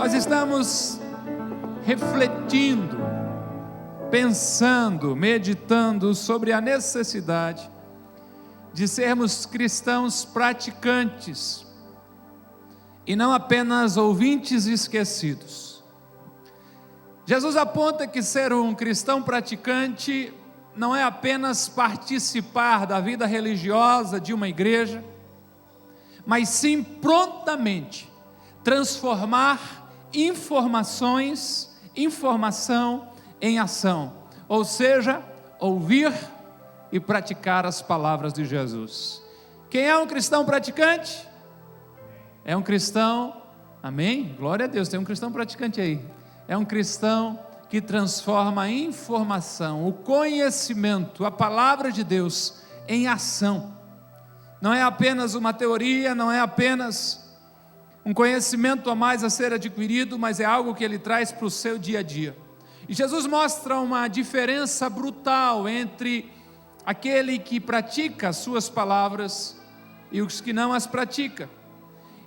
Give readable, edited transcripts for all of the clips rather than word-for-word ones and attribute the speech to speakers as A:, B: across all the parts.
A: Nós estamos refletindo, pensando, meditando sobre a necessidade de sermos cristãos praticantes e não apenas ouvintes esquecidos. Jesus aponta que ser um cristão praticante não é apenas participar da vida religiosa de uma igreja, mas sim prontamente transformar informação em ação, ou seja, ouvir e praticar as palavras de Jesus. Quem é um cristão praticante? É um cristão, amém? Glória a Deus, tem um cristão praticante aí. É um cristão que transforma a informação, o conhecimento, a palavra de Deus em ação. Não é apenas uma teoria, não é apenas um conhecimento a mais a ser adquirido, mas é algo que ele traz para o seu dia a dia. E Jesus mostra uma diferença brutal entre aquele que pratica as suas palavras e os que não as pratica.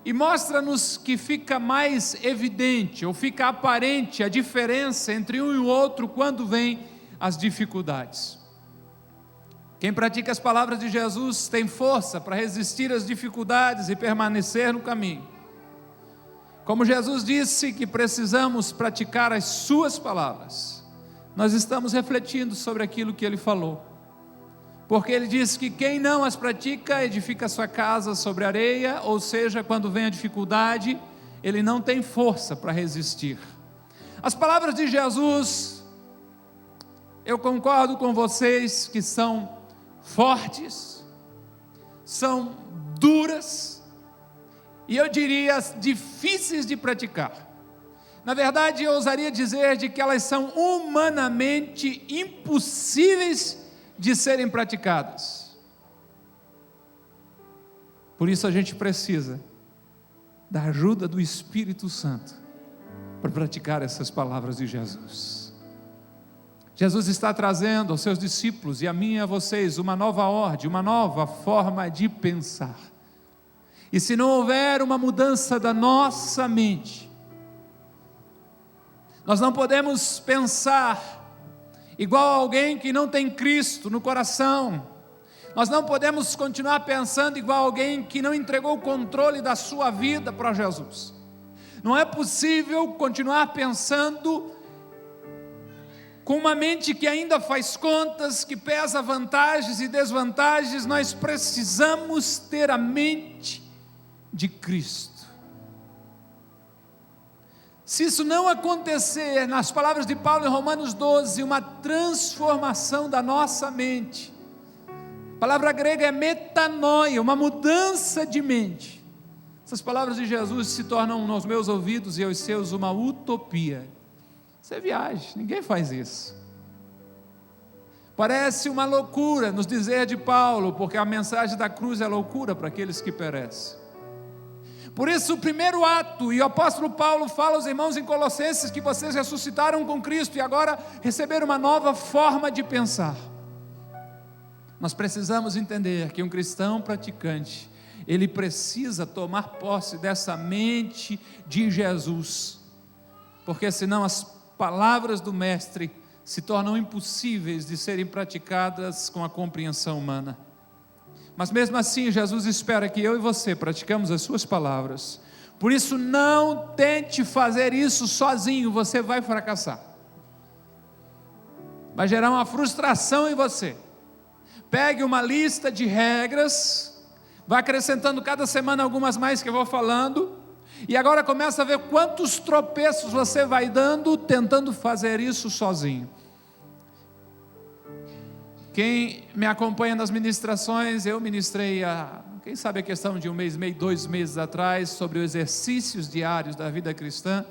A: E mostra-nos que fica mais evidente, ou fica aparente a diferença entre um e o outro quando vêm as dificuldades. Quem pratica as palavras de Jesus tem força para resistir às dificuldades e permanecer no caminho. Como Jesus disse que precisamos praticar as suas palavras, nós estamos refletindo sobre aquilo que ele falou. Porque ele disse que quem não as pratica edifica a sua casa sobre areia, ou seja, quando vem a dificuldade, ele não tem força para resistir. As palavras de Jesus, eu concordo com vocês que são fortes, são duras, e eu diria difíceis de praticar. Na verdade, eu ousaria dizer de que elas são humanamente impossíveis de serem praticadas. Por isso a gente precisa da ajuda do Espírito Santo para praticar essas palavras de Jesus. Jesus está trazendo aos seus discípulos e a mim e a vocês uma nova ordem, uma nova forma de pensar. E se não houver uma mudança da nossa mente, nós não podemos pensar igual a alguém que não tem Cristo no coração. Nós não podemos continuar pensando igual a alguém que não entregou o controle da sua vida para Jesus. Não é possível continuar pensando com uma mente que ainda faz contas, que pesa vantagens e desvantagens. Nós precisamos ter a mente de Cristo. Se isso não acontecer, nas palavras de Paulo em Romanos 12, uma transformação da nossa mente, a palavra grega é metanoia, uma mudança de mente, essas palavras de Jesus se tornam nos meus ouvidos e aos seus uma utopia. Isso é viagem, ninguém faz isso. Parece uma loucura nos dizer de Paulo, porque a mensagem da cruz é loucura para aqueles que perecem. Por isso o primeiro ato, e o apóstolo Paulo fala aos irmãos em Colossenses que vocês ressuscitaram com Cristo e agora receberam uma nova forma de pensar. Nós precisamos entender que um cristão praticante, ele precisa tomar posse dessa mente de Jesus, porque senão as palavras do mestre se tornam impossíveis de serem praticadas com a compreensão humana. Mas mesmo assim, Jesus espera que eu e você praticamos as suas palavras. Por isso, não tente fazer isso sozinho, você vai fracassar. Vai gerar uma frustração em você. Pegue uma lista de regras, vai acrescentando cada semana algumas mais que eu vou falando, e agora começa a ver quantos tropeços você vai dando, tentando fazer isso sozinho. Quem me acompanha nas ministrações, eu ministrei quem sabe a questão de 1 mês e meio, 2 meses atrás, sobre os exercícios diários da vida cristã,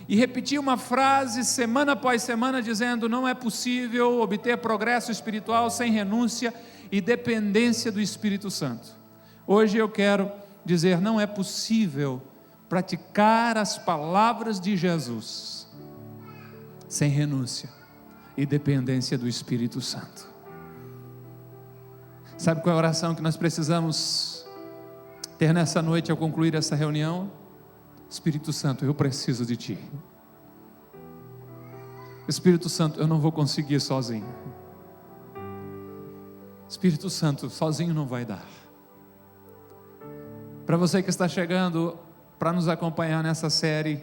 A: e repeti uma frase semana após semana, dizendo: não é possível obter progresso espiritual sem renúncia e dependência do Espírito Santo. Hoje eu quero dizer: não é possível praticar as palavras de Jesus sem renúncia e dependência do Espírito Santo. Sabe qual é a oração que nós precisamos ter nessa noite ao concluir essa reunião? Espírito Santo, eu preciso de Ti. Espírito Santo, eu não vou conseguir sozinho. Espírito Santo, sozinho não vai dar. Para você que está chegando para nos acompanhar nessa série,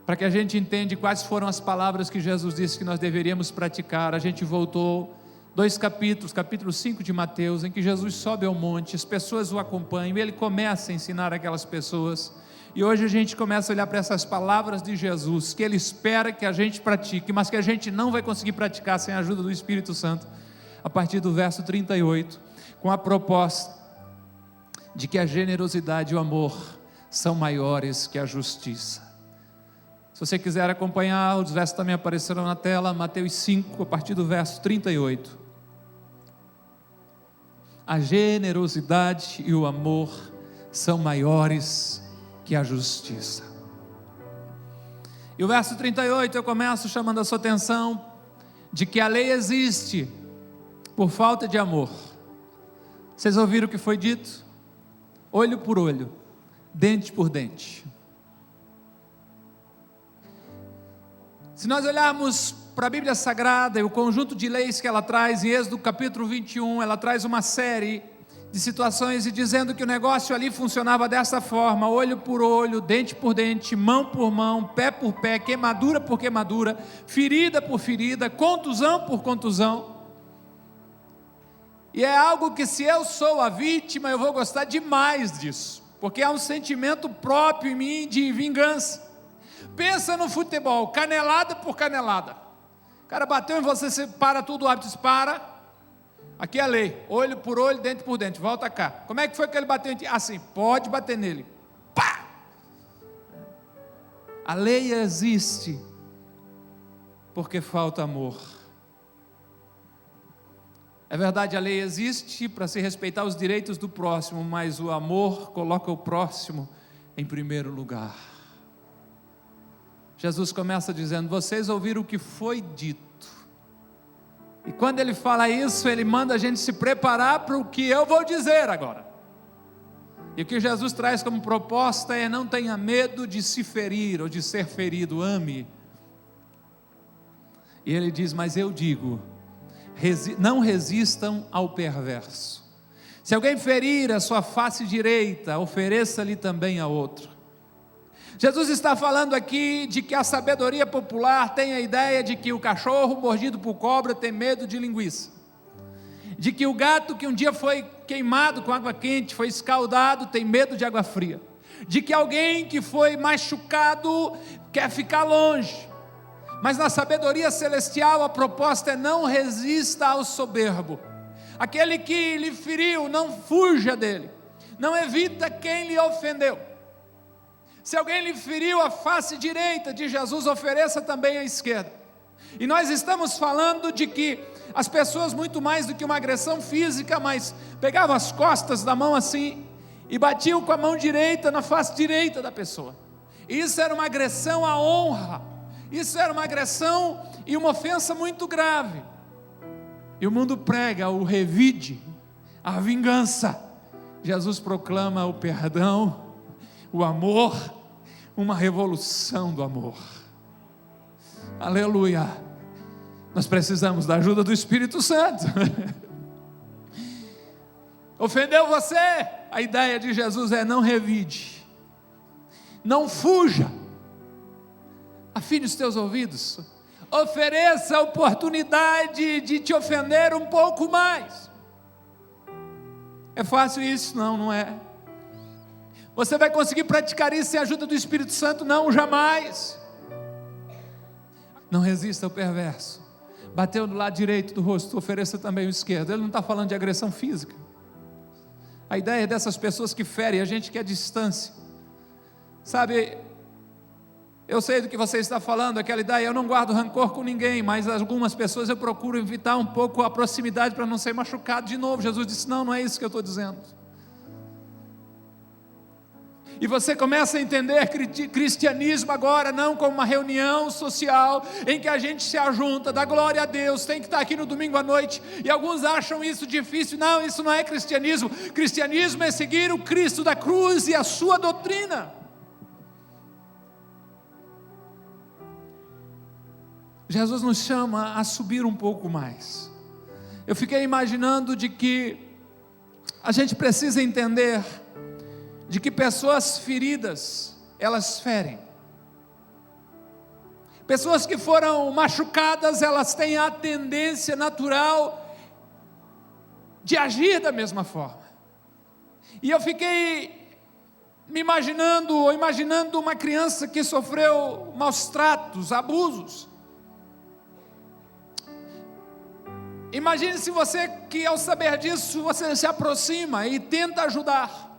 A: para que a gente entenda quais foram as palavras que Jesus disse que nós deveríamos praticar, a gente voltou 2 capítulos, capítulo 5 de Mateus, em que Jesus sobe ao monte, as pessoas o acompanham, e Ele começa a ensinar aquelas pessoas, e hoje a gente começa a olhar para essas palavras de Jesus, que Ele espera que a gente pratique, mas que a gente não vai conseguir praticar sem a ajuda do Espírito Santo, a partir do verso 38, com a proposta de que a generosidade e o amor são maiores que a justiça. Se você quiser acompanhar, os versos também aparecerão na tela, Mateus 5, a partir do verso 38. A generosidade e o amor são maiores que a justiça. E o verso 38 eu começo chamando a sua atenção de que a lei existe por falta de amor. Vocês ouviram o que foi dito? Olho por olho, dente por dente. Se nós olharmos para a Bíblia Sagrada e o conjunto de leis que ela traz, em Êxodo capítulo 21, ela traz uma série de situações e dizendo que o negócio ali funcionava dessa forma: olho por olho, dente por dente, mão por mão, pé por pé, queimadura por queimadura, ferida por ferida, contusão por contusão. E é algo que, se eu sou a vítima, eu vou gostar demais disso, porque há um sentimento próprio em mim de vingança. Pensa no futebol, canelada por canelada. O cara bateu em você, você para tudo, o árbitro diz: para. Aqui é a lei, olho por olho, dente por dente, volta cá. Como é que foi que ele bateu em ti? Assim, pode bater nele. Pá! A lei existe porque falta amor. É verdade, a lei existe para se respeitar os direitos do próximo, mas o amor coloca o próximo em primeiro lugar. Jesus começa dizendo: vocês ouviram o que foi dito. E quando ele fala isso, ele manda a gente se preparar para o que eu vou dizer agora. E o que Jesus traz como proposta é: não tenha medo de se ferir ou de ser ferido, ame. E ele diz: mas eu digo, não resistam ao perverso. Se alguém ferir a sua face direita, ofereça-lhe também a outra. Jesus está falando aqui de que a sabedoria popular tem a ideia de que o cachorro mordido por cobra tem medo de linguiça, de que o gato que um dia foi queimado com água quente, foi escaldado, tem medo de água fria, de que alguém que foi machucado quer ficar longe. Mas na sabedoria celestial a proposta é: não resista ao soberbo. Aquele que lhe feriu, não fuja dele, não evita quem lhe ofendeu. Se alguém lhe feriu a face direita de Jesus, ofereça também a esquerda. E nós estamos falando de que as pessoas, muito mais do que uma agressão física, mas pegavam as costas da mão assim e batiam com a mão direita na face direita da pessoa. Isso era uma agressão à honra, isso era uma agressão e uma ofensa muito grave. E o mundo prega o revide, a vingança. Jesus proclama o perdão, o amor, uma revolução do amor. Aleluia. Nós precisamos da ajuda do Espírito Santo. Ofendeu você? A ideia de Jesus é: não revide, não fuja, afine os teus ouvidos, ofereça a oportunidade de te ofender um pouco mais. É fácil isso? Não, não é. Você vai conseguir praticar isso sem a ajuda do Espírito Santo? Não, jamais. Não resista ao perverso. Bateu do lado direito do rosto, ofereça também o esquerdo. Ele não está falando de agressão física. A ideia é dessas pessoas que ferem a gente, que é distância. Sabe, eu sei do que você está falando, aquela ideia: eu não guardo rancor com ninguém, mas algumas pessoas eu procuro evitar um pouco a proximidade para não ser machucado de novo. Jesus disse: não, não é isso que eu estou dizendo. E você começa a entender cristianismo agora não como uma reunião social em que a gente se ajunta, dá glória a Deus, tem que estar aqui no domingo à noite, e alguns acham isso difícil. Não, isso não é cristianismo. Cristianismo é seguir o Cristo da cruz e a sua doutrina. Jesus nos chama a subir um pouco mais. Eu fiquei imaginando de que a gente precisa entender de que pessoas feridas, elas ferem. Pessoas que foram machucadas, elas têm a tendência natural de agir da mesma forma. E eu fiquei me imaginando uma criança que sofreu maus tratos, abusos. Imagine se você, que ao saber disso, você se aproxima e tenta ajudar,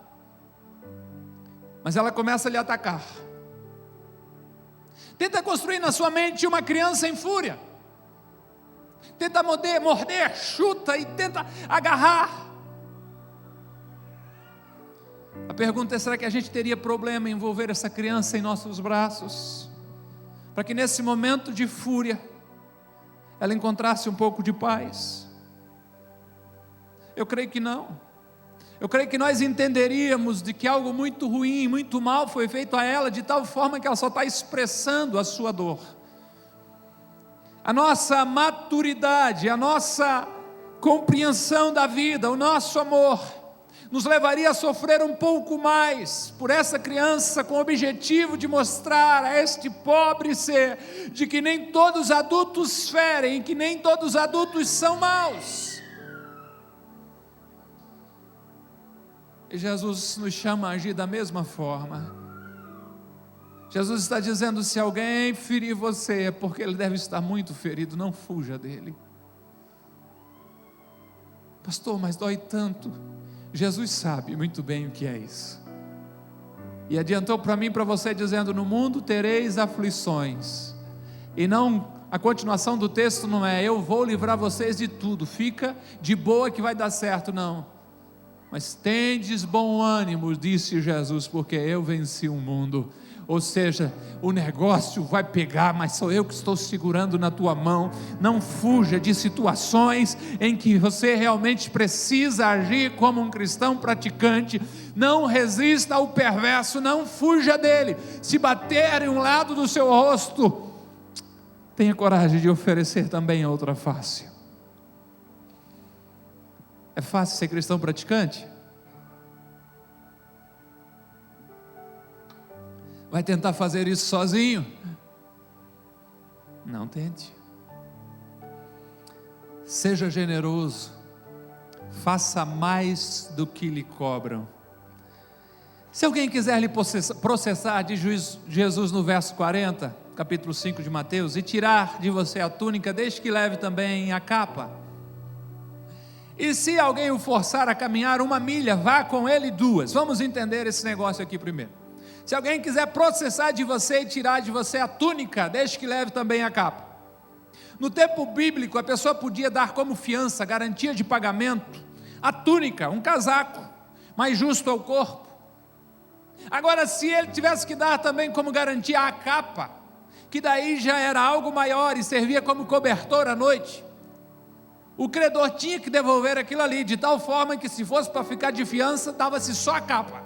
A: mas ela começa a lhe atacar. Tenta construir na sua mente uma criança em fúria, tenta morder, chuta e tenta agarrar. A pergunta é: será que a gente teria problema em envolver essa criança em nossos braços, para que nesse momento de fúria ela encontrasse um pouco de paz? Eu creio que não. Eu creio que nós entenderíamos de que algo muito ruim, muito mal foi feito a ela, de tal forma que ela só está expressando a sua dor. A nossa maturidade, a nossa compreensão da vida, o nosso amor, nos levaria a sofrer um pouco mais por essa criança, com o objetivo de mostrar a este pobre ser de que nem todos os adultos ferem, que nem todos os adultos são maus. E Jesus nos chama a agir da mesma forma. Jesus está dizendo: se alguém ferir você, é porque ele deve estar muito ferido, não fuja dele. Pastor, mas dói tanto. Jesus sabe muito bem o que é isso. E adiantou para mim e para você dizendo: no mundo tereis aflições. E não, a continuação do texto não é: eu vou livrar vocês de tudo, fica de boa que vai dar certo. Não. Mas tendes bom ânimo, disse Jesus, porque eu venci o mundo. Ou seja, o negócio vai pegar, mas sou eu que estou segurando na tua mão. Não fuja de situações em que você realmente precisa agir como um cristão praticante. Não resista ao perverso, não fuja dele. Se bater em um lado do seu rosto, tenha coragem de oferecer também a outra face. É fácil ser cristão praticante? Vai tentar fazer isso sozinho? Não tente. Seja generoso, faça mais do que lhe cobram. Se alguém quiser lhe processar, diz Jesus no verso 40, capítulo 5 de Mateus, e tirar de você a túnica, deixe que leve também a capa. E se alguém o forçar a caminhar 1 milha, vá com ele 2. Vamos entender esse negócio aqui primeiro. Se alguém quiser processar de você e tirar de você a túnica, deixe que leve também a capa. No tempo bíblico, a pessoa podia dar como fiança, garantia de pagamento, a túnica, um casaco, mais justo ao corpo. Agora, se ele tivesse que dar também como garantia a capa, que daí já era algo maior e servia como cobertor à noite, o credor tinha que devolver aquilo ali, de tal forma que, se fosse para ficar de fiança, dava-se só a capa.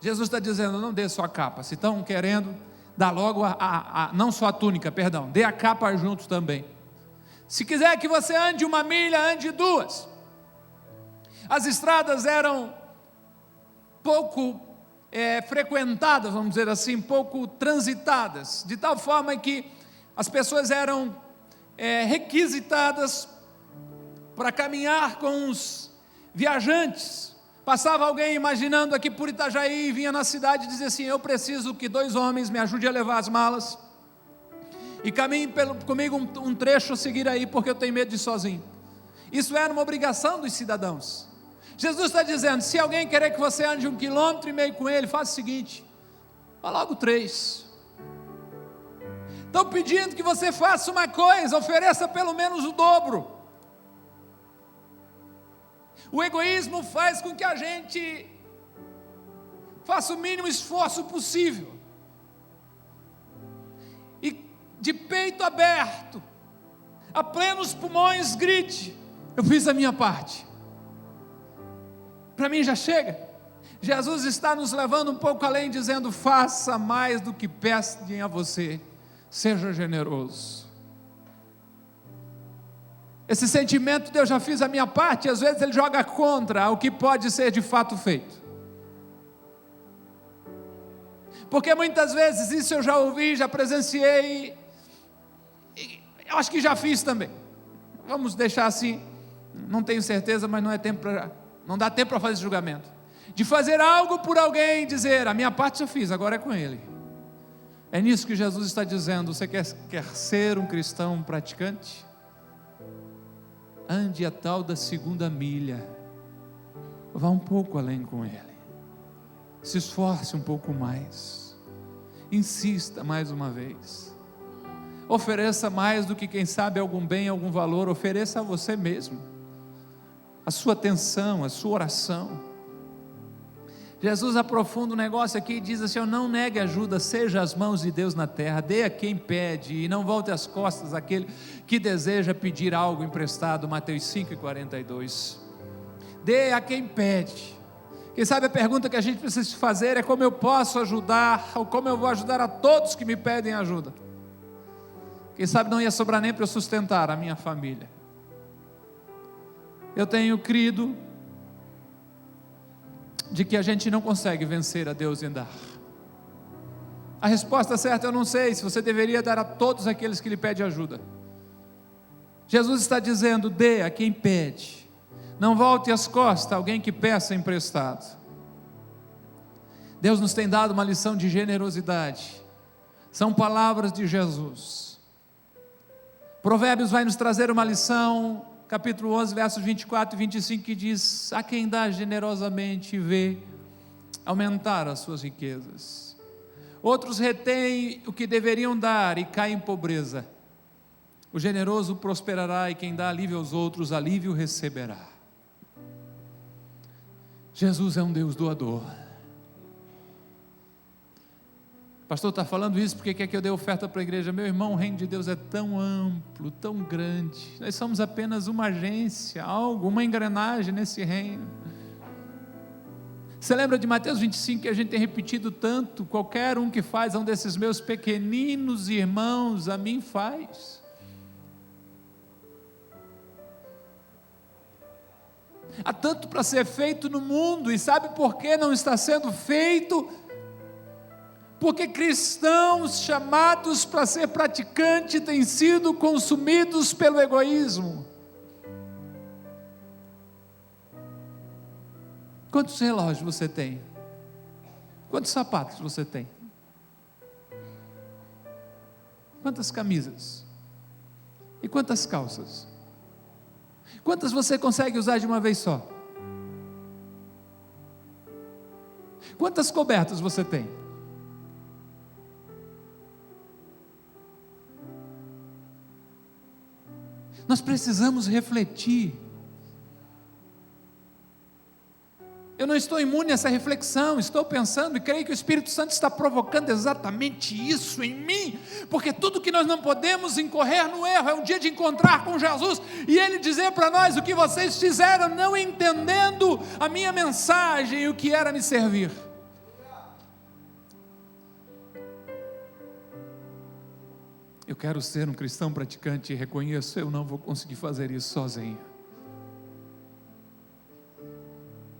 A: Jesus está dizendo: não dê só a capa. Se estão querendo, dá logo não só a túnica, perdão, dê a capa junto também. Se quiser que você ande 1 milha, ande 2. As estradas eram pouco frequentadas, vamos dizer assim, pouco transitadas, de tal forma que as pessoas eram requisitadas para caminhar com os viajantes. Passava alguém imaginando aqui por Itajaí, vinha na cidade e dizia assim: eu preciso que 2 homens me ajudem a levar as malas e caminhem comigo um trecho a seguir aí, porque eu tenho medo de ir sozinho. Isso era uma obrigação dos cidadãos. Jesus está dizendo: se alguém querer que você ande 1,5 km com ele, faça o seguinte: vá logo 3. Estão pedindo que você faça uma coisa, ofereça pelo menos o dobro. O egoísmo faz com que a gente faça o mínimo esforço possível, e de peito aberto, a plenos pulmões, grite: eu fiz a minha parte, para mim já chega. Jesus está nos levando um pouco além, dizendo: faça mais do que pedem a você, seja generoso. Esse sentimento de eu já fiz a minha parte, às vezes ele joga contra o que pode ser de fato feito, porque muitas vezes isso eu já ouvi, já presenciei, e eu acho que já fiz também. Vamos deixar assim, não tenho certeza, mas não dá tempo para fazer esse julgamento, de fazer algo por alguém e dizer: a minha parte eu fiz, agora é com ele. É nisso que Jesus está dizendo: você quer ser um cristão praticante? Ande a tal da segunda milha, vá um pouco além com ele, se esforce um pouco mais, insista mais uma vez, ofereça mais do que quem sabe algum bem, algum valor, ofereça a você mesmo, a sua atenção, a sua oração. Jesus aprofunda o negócio aqui e diz assim: não negue ajuda, seja as mãos de Deus na terra, dê a quem pede e não volte as costas àquele que deseja pedir algo emprestado. Mateus 5:42. Dê a quem pede. Quem sabe a pergunta que a gente precisa fazer é: como eu posso ajudar, ou como eu vou ajudar a todos que me pedem ajuda? Quem sabe não ia sobrar nem para eu sustentar a minha família. Eu tenho crido de que a gente não consegue vencer a Deus em dar. A resposta certa eu não sei, se você deveria dar a todos aqueles que lhe pedem ajuda. Jesus está dizendo: dê a quem pede, não volte as costas a alguém que peça emprestado. Deus nos tem dado uma lição de generosidade, são palavras de Jesus. Provérbios vai nos trazer uma lição, capítulo 11, versos 24 e 25, que diz: a quem dá generosamente vê aumentar as suas riquezas. Outros retêm o que deveriam dar e caem em pobreza. O generoso prosperará, e quem dá alívio aos outros, alívio receberá. Jesus é um Deus doador. O pastor está falando isso porque quer que eu dê oferta para a igreja. Meu irmão, o reino de Deus é tão amplo, tão grande. Nós somos apenas uma agência, uma engrenagem nesse reino. Você lembra de Mateus 25, que a gente tem repetido tanto? Qualquer um que faz a um desses meus pequeninos irmãos, a mim faz. Há tanto para ser feito no mundo, e sabe por que não está sendo feito? Porque cristãos chamados para ser praticante têm sido consumidos pelo egoísmo. Quantos relógios você tem? Quantos sapatos você tem? Quantas camisas? E quantas calças? Quantas você consegue usar de uma vez só? Quantas cobertas você tem? Nós precisamos refletir. Eu não estou imune a essa reflexão, estou pensando e creio que o Espírito Santo está provocando exatamente isso em mim, porque tudo que nós não podemos incorrer no erro é um dia de encontrar com Jesus e Ele dizer para nós: o que vocês fizeram não entendendo a minha mensagem e o que era me servir. Eu quero ser um cristão praticante e reconheço, eu não vou conseguir fazer isso sozinho.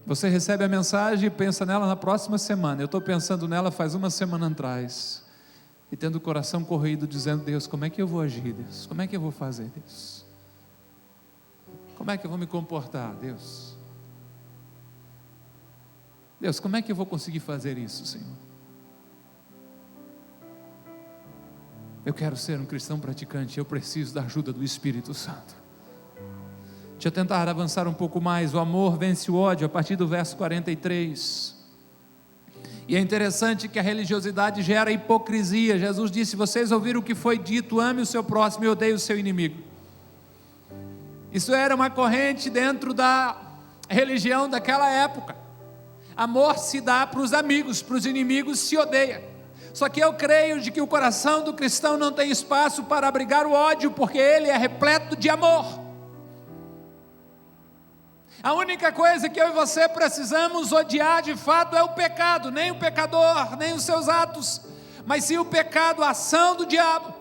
A: Você recebe a mensagem e pensa nela na próxima semana. Eu estou pensando nela faz uma semana atrás, e tendo o coração corrido, dizendo: Deus, como é que eu vou agir, Deus? Como é que eu vou fazer, Deus? Como é que eu vou me comportar, Deus? Deus, como é que eu vou conseguir fazer isso, Senhor? Eu quero ser um cristão praticante, eu preciso da ajuda do Espírito Santo. Deixa eu tentar avançar um pouco mais. O amor vence o ódio, a partir do verso 43. E é interessante que a religiosidade gera hipocrisia. Jesus disse: vocês ouviram o que foi dito, ame o seu próximo e odeie o seu inimigo. Isso era uma corrente dentro da religião daquela época. Amor se dá para os amigos, para os inimigos se odeia. Só que eu creio de que o coração do cristão não tem espaço para abrigar o ódio, porque ele é repleto de amor. A única coisa que eu e você precisamos odiar de fato é o pecado, nem o pecador, nem os seus atos, mas sim o pecado, a ação do diabo,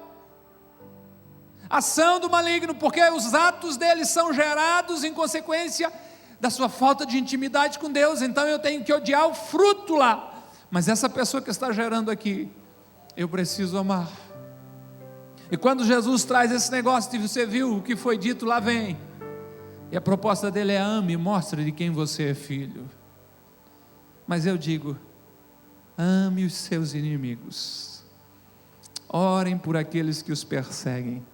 A: a ação do maligno, porque os atos dele são gerados em consequência da sua falta de intimidade com Deus. Então eu tenho que odiar o fruto lá, mas essa pessoa que está gerando aqui, eu preciso amar. E quando Jesus traz esse negócio de você viu o que foi dito, lá vem, e a proposta dele é: ame, mostre de quem você é filho. Mas eu digo: ame os seus inimigos, orem por aqueles que os perseguem,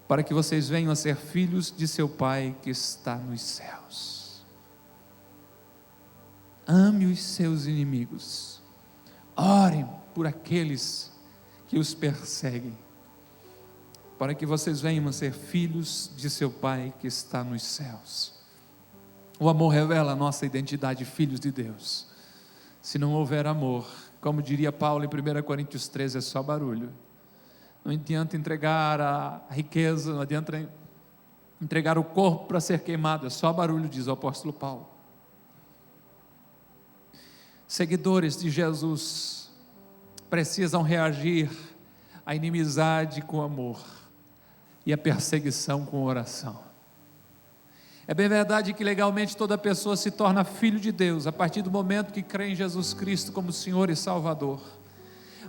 A: para que vocês venham a ser filhos de seu Pai que está nos céus. Ame os seus inimigos, orem por aqueles que os perseguem, para que vocês venham a ser filhos de seu Pai que está nos céus. O amor revela a nossa identidade, filhos de Deus. Se não houver amor, como diria Paulo em 1 Coríntios 13, é só barulho. Não adianta entregar a riqueza, não adianta entregar o corpo para ser queimado, é só barulho, diz o apóstolo Paulo. Seguidores de Jesus precisam reagir à inimizade com amor e à perseguição com oração. É bem verdade que legalmente toda pessoa se torna filho de Deus a partir do momento que crê em Jesus Cristo como Senhor e Salvador,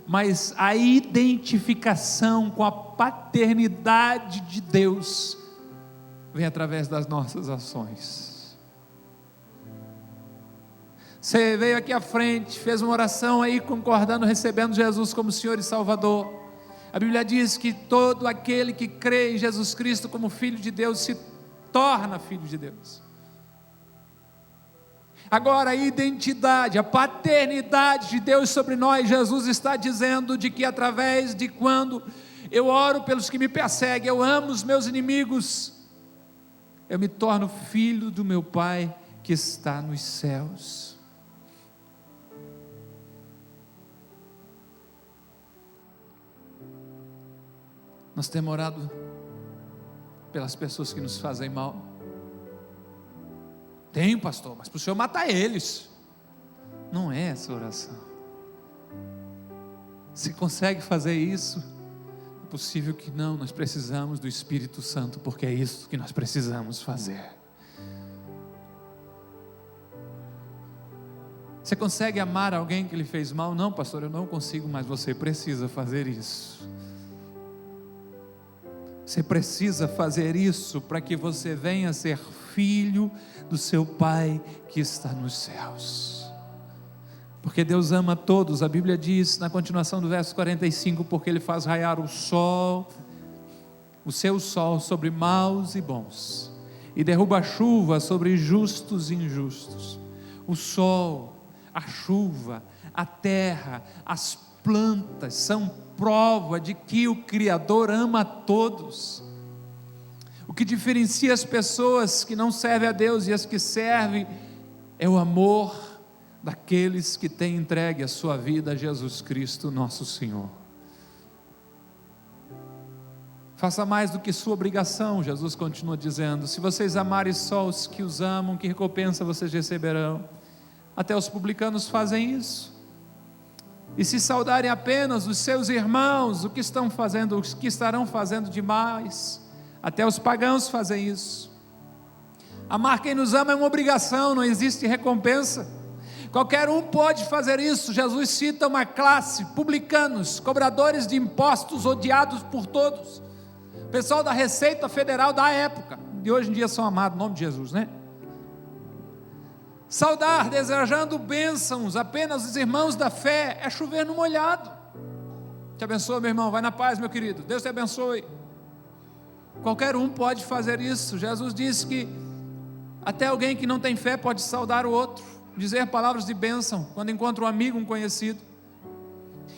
A: mas a identificação com a paternidade de Deus vem através das nossas ações. Você veio aqui à frente, fez uma oração aí concordando, recebendo Jesus como Senhor e Salvador. A Bíblia diz que todo aquele que crê em Jesus Cristo como Filho de Deus se torna filho de Deus. Agora a identidade, a paternidade de Deus sobre nós, Jesus está dizendo de que através de quando eu oro pelos que me perseguem, eu amo os meus inimigos, eu me torno filho do meu Pai que está nos céus. Nós temos orado pelas pessoas que nos fazem mal. Tenho, pastor, mas para o Senhor matar eles. Não é essa oração. Se consegue fazer isso, é possível que não. Nós precisamos do Espírito Santo, porque é isso que nós precisamos fazer. Você consegue amar alguém que lhe fez mal? Não, pastor, eu não consigo, mas você precisa fazer isso. Você precisa fazer isso para que você venha a ser filho do seu Pai que está nos céus. Porque Deus ama todos. A Bíblia diz na continuação do verso 45, porque Ele faz raiar o sol, o seu sol sobre maus e bons, e derruba a chuva sobre justos e injustos. O sol, a chuva, a terra, as plantas são prova de que o Criador ama a todos. O que diferencia as pessoas que não servem a Deus e as que servem é o amor daqueles que têm entregue a sua vida a Jesus Cristo, nosso Senhor. Faça mais do que sua obrigação, Jesus continua dizendo: se vocês amarem só os que os amam, que recompensa vocês receberão? Até os publicanos fazem isso. E se saudarem apenas os seus irmãos, o que estão fazendo, os que estarão fazendo demais? Até os pagãos fazem isso. Amar quem nos ama é uma obrigação, não existe recompensa. Qualquer um pode fazer isso. Jesus cita uma classe: publicanos, cobradores de impostos, odiados por todos, pessoal da Receita Federal da época, de hoje em dia são amados, em nome de Jesus, né? Saudar, desejando bênçãos apenas os irmãos da fé, é chover no molhado. Te abençoe, meu irmão, vai na paz, meu querido, Deus te abençoe. Qualquer um pode fazer isso. Jesus disse que até alguém que não tem fé pode saudar o outro, dizer palavras de bênção quando encontra um amigo, um conhecido.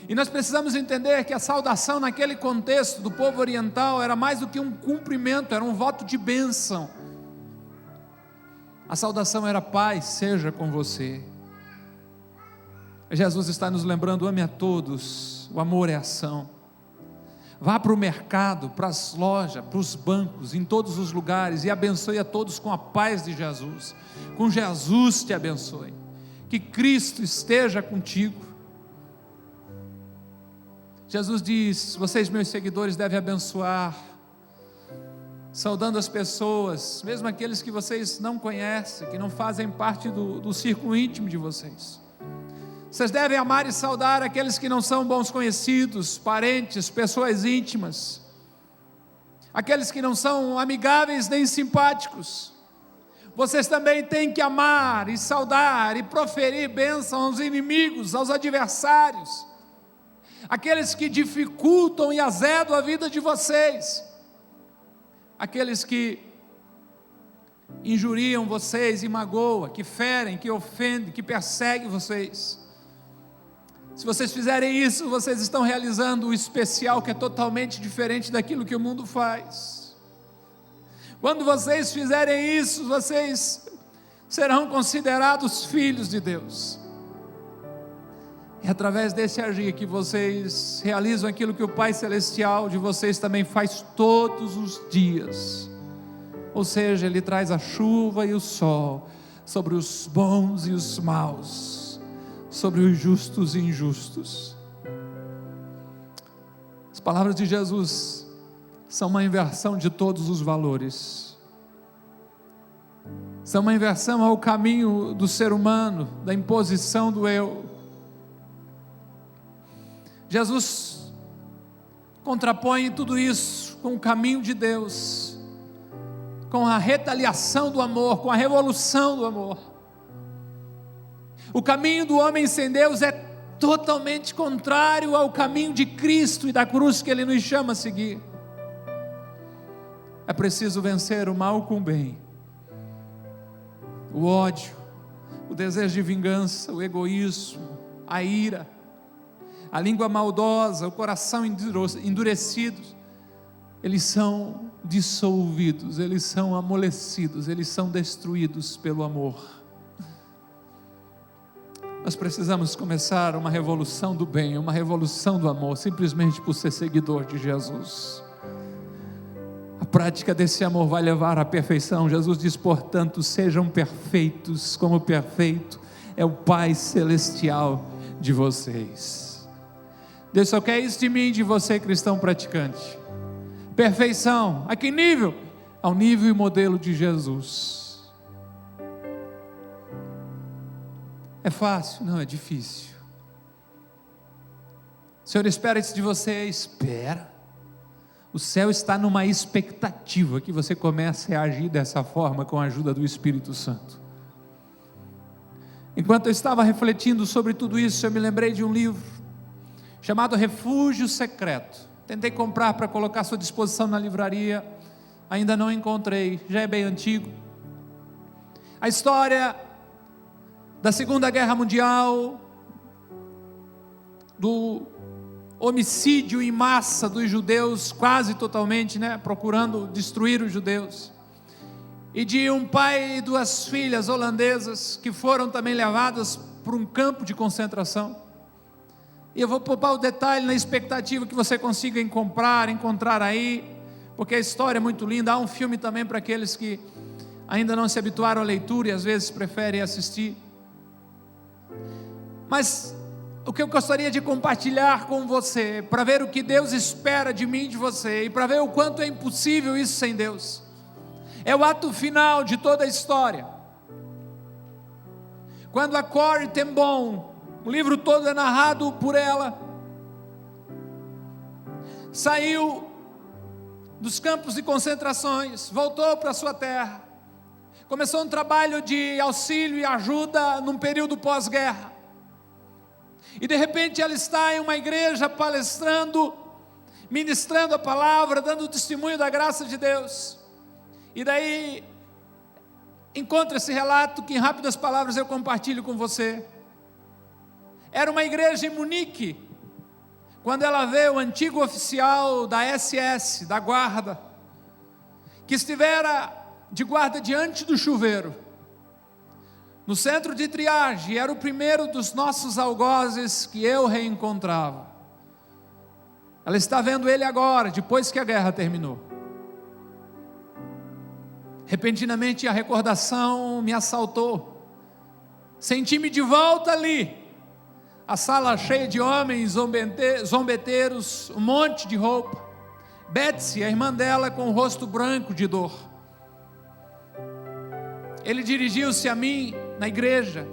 A: E nós precisamos entender que a saudação naquele contexto do povo oriental era mais do que um cumprimento, era um voto de bênção. A saudação era: paz seja com você. Jesus está nos lembrando: ame a todos, o amor é ação. Vá para o mercado, para as lojas, para os bancos, em todos os lugares, e abençoe a todos com a paz de Jesus. Com Jesus te abençoe. Que Cristo esteja contigo. Jesus diz: vocês, meus seguidores, devem abençoar, saudando as pessoas, mesmo aqueles que vocês não conhecem, que não fazem parte do círculo íntimo de vocês. Vocês devem amar e saudar aqueles que não são bons conhecidos, parentes, pessoas íntimas, aqueles que não são amigáveis nem simpáticos. Vocês também têm que amar e saudar e proferir bênção aos inimigos, aos adversários, aqueles que dificultam e azedam a vida de vocês, aqueles que injuriam vocês e magoam, que ferem, que ofendem, que perseguem vocês. Se vocês fizerem isso, vocês estão realizando o especial, que é totalmente diferente daquilo que o mundo faz. Quando vocês fizerem isso, vocês serão considerados filhos de Deus. É através desse agir que vocês realizam aquilo que o Pai Celestial de vocês também faz todos os dias. Ou seja, Ele traz a chuva e o sol sobre os bons e os maus, sobre os justos e injustos. As palavras de Jesus são uma inversão de todos os valores, são uma inversão ao caminho do ser humano, da imposição do eu. Jesus contrapõe tudo isso com o caminho de Deus, com a retaliação do amor, com a revolução do amor. O caminho do homem sem Deus é totalmente contrário ao caminho de Cristo e da cruz que Ele nos chama a seguir. É preciso vencer o mal com o bem, o ódio, o desejo de vingança, o egoísmo, a ira, a língua maldosa, o coração endurecido. Eles são dissolvidos, eles são amolecidos, eles são destruídos pelo amor. Nós precisamos começar uma revolução do bem, uma revolução do amor, simplesmente por ser seguidor de Jesus. A prática desse amor vai levar à perfeição. Jesus diz: portanto, sejam perfeitos, como perfeito é o Pai Celestial de vocês. Deus só quer isso de mim e de você, cristão praticante. Perfeição, a que nível? Ao nível e modelo de Jesus. É fácil? Não, é difícil. O Senhor espera isso de você? Espera. O céu está numa expectativa que você comece a agir dessa forma com a ajuda do Espírito Santo. Enquanto eu estava refletindo sobre tudo isso, eu me lembrei de um livro chamado Refúgio Secreto. Tentei comprar para colocar à sua disposição na livraria, ainda não encontrei, já é bem antigo. A história da Segunda Guerra Mundial, do homicídio em massa dos judeus, quase totalmente, procurando destruir os judeus, e de um pai e duas filhas holandesas que foram também levadas para um campo de concentração. E eu vou poupar o detalhe na expectativa que você consiga encontrar aí, porque a história é muito linda. Há um filme também para aqueles que ainda não se habituaram à leitura e às vezes preferem assistir. Mas o que eu gostaria de compartilhar com você, para ver o que Deus espera de mim e de você, e para ver o quanto é impossível isso sem Deus, é o ato final de toda a história. Quando a Corrie ten Boom, o livro todo é narrado por ela, saiu dos campos de concentrações, voltou para a sua terra, começou um trabalho de auxílio e ajuda num período pós-guerra. E de repente ela está em uma igreja palestrando, ministrando a palavra, dando testemunho da graça de Deus. E daí encontra esse relato que em rápidas palavras eu compartilho com você. Era uma igreja em Munique, quando ela vê o antigo oficial da SS, da guarda, que estivera de guarda diante do chuveiro, no centro de triagem, era o primeiro dos nossos algozes que eu reencontrava. Ela está vendo ele agora, depois que a guerra terminou. Repentinamente a recordação me assaltou. Senti-me de volta ali. A sala cheia de homens zombeteiros, um monte de roupa. Betsy, a irmã dela, com o rosto branco de dor. Ele dirigiu-se a mim na igreja,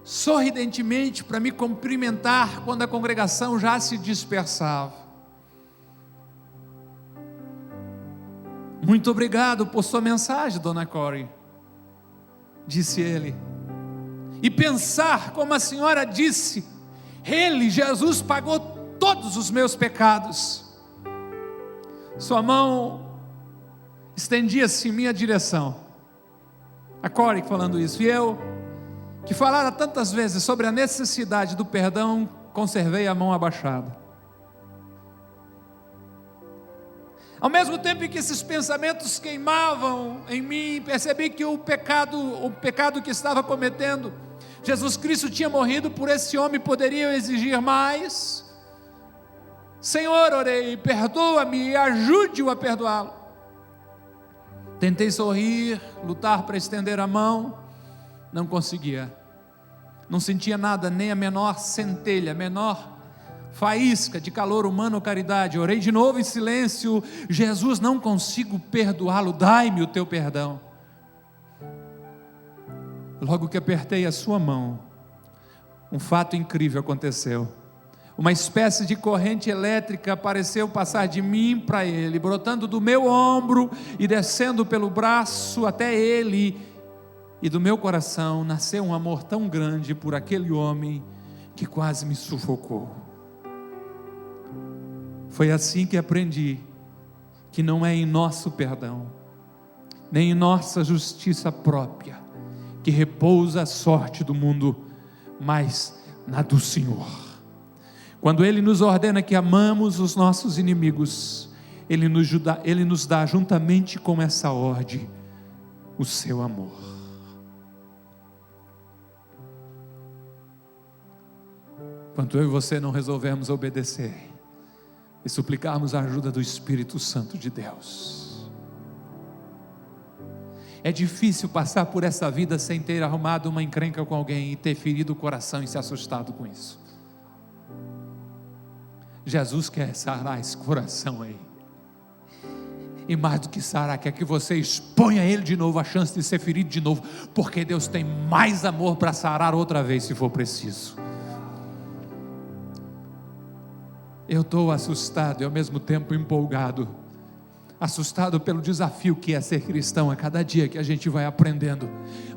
A: sorridentemente, para me cumprimentar quando a congregação já se dispersava. Muito obrigado por sua mensagem, Dona Corey, disse ele. E pensar como a senhora disse, ele, Jesus, pagou todos os meus pecados. Sua mão estendia-se em minha direção. A Corey falando isso, e eu, que falara tantas vezes sobre a necessidade do perdão, conservei a mão abaixada. Ao mesmo tempo que esses pensamentos queimavam em mim, percebi que o pecado que estava cometendo, Jesus Cristo tinha morrido por esse homem, poderia exigir mais. Senhor, orei, perdoa-me e ajude-o a perdoá-lo. Tentei sorrir, lutar para estender a mão, não conseguia. Não sentia nada, nem a menor centelha, a menor faísca de calor humano ou caridade. Orei de novo em silêncio. Jesus, não consigo perdoá-lo, dai-me o teu perdão. Logo que apertei a sua mão, um fato incrível aconteceu. Uma espécie de corrente elétrica pareceu passar de mim para ele, brotando do meu ombro e descendo pelo braço até ele, e do meu coração nasceu um amor tão grande por aquele homem que quase me sufocou. Foi assim que aprendi que não é em nosso perdão, nem em nossa justiça própria, que repousa a sorte do mundo, mas na do Senhor. Quando Ele nos ordena que amamos os nossos inimigos, Ele nos dá juntamente com essa ordem, o seu amor. Quando eu e você não resolvemos obedecer, e suplicarmos a ajuda do Espírito Santo de Deus. É difícil passar por essa vida sem ter arrumado uma encrenca com alguém e ter ferido o coração e se assustado com isso. Jesus quer sarar esse coração aí. E mais do que sarar, quer que você exponha ele de novo, a chance de ser ferido de novo, porque Deus tem mais amor para sarar outra vez se for preciso. Eu estou assustado e ao mesmo tempo empolgado. Assustado pelo desafio que é ser cristão a cada dia que a gente vai aprendendo,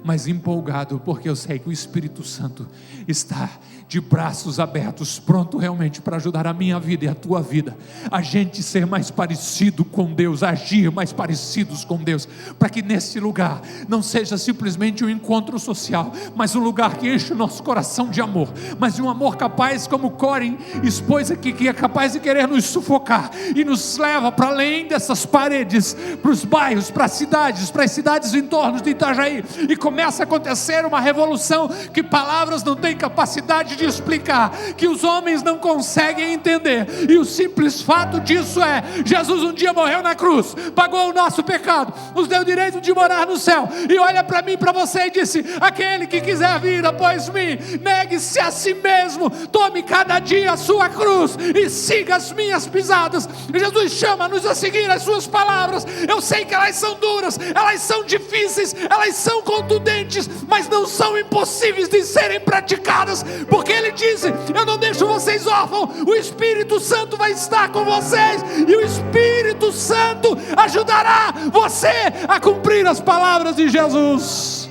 A: mas empolgado porque eu sei que o Espírito Santo está de braços abertos, pronto realmente para ajudar a minha vida e a tua vida, a gente ser mais parecido com Deus, agir mais parecidos com Deus, para que nesse lugar não seja simplesmente um encontro social, mas um lugar que enche o nosso coração de amor, mas de um amor capaz, como Corey expôs aqui, que é capaz de querer nos sufocar e nos leva para além dessas paredes, para os bairros, para as cidades em torno de Itajaí, e começa a acontecer uma revolução que palavras não têm capacidade de explicar, que os homens não conseguem entender, e o simples fato disso é: Jesus um dia morreu na cruz, pagou o nosso pecado, nos deu o direito de morar no céu, e olha para mim, para você e disse: aquele que quiser vir após mim, negue-se a si mesmo, tome cada dia a sua cruz e siga as minhas pisadas. Jesus chama-nos a seguir as suas palavras. Eu sei que elas são duras, elas são difíceis, elas são contundentes, mas não são impossíveis de serem praticadas, porque Ele disse: eu não deixo vocês órfãos, o Espírito Santo vai estar com vocês, e o Espírito Santo ajudará você a cumprir as palavras de Jesus.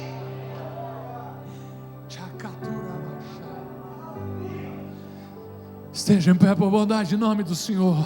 A: Esteja em pé por bondade em nome do Senhor.